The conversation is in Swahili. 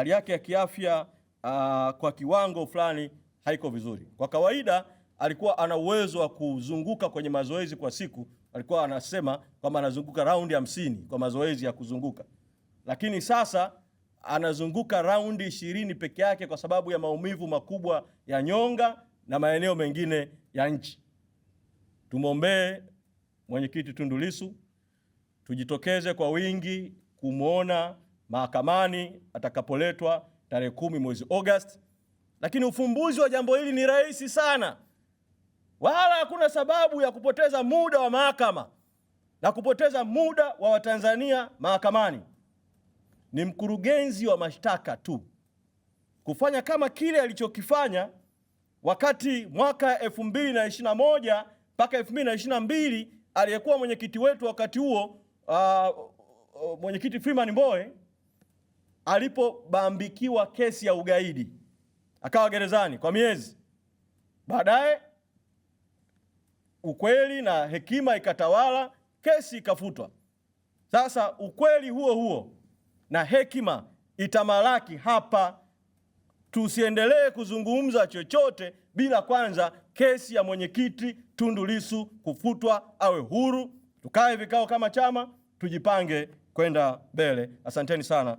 hali yake ya kiafya kwa kiwango fulani haiko vizuri. Kwa kawaida alikuwa ana uwezo wa kuzunguka kwenye mazoezi kwa siku, alikuwa anasema kwamba anazunguka raundi 50 kwa mazoezi ya kuzunguka, lakini sasa anazunguka raundi 20 peke yake kwa sababu ya maumivu makubwa ya nyonga na maeneo mengine ya nchi. Tumwombee mwenyekiti Tundu Lissu, tujitokeze kwa wingi kumwona mahakamani atakapoletwa tarehe 10 mwezi Agosti. Lakini ufumbuzi wa jambo hili ni rahisi sana, wala hakuna sababu ya kupoteza muda wa mahakama na kupoteza muda wa Watanzania mahakamani. Ni mkurugenzi wa mashtaka tu kufanya kama kile alichokifanya wakati mwaka 2021 mpaka 2022 aliyekuwa mwenyekiti wetu wakati huo mwenyekiti Freeman Mbowe alipobambikiwa kesi ya ugaidi, akawa gerezani kwa miezi. Baadaye ukweli na hekima ikatawala, kesi ikafutwa. Sasa ukweli huo huo na hekima itamalaki hapa. Tusiendelee kuzungumza chochote bila kwanza kesi ya mwenyekiti Tundu Lissu kufutwa, awe huru. Tukae vikao kama chama, tujipange kwenda mbele. Asanteni sana.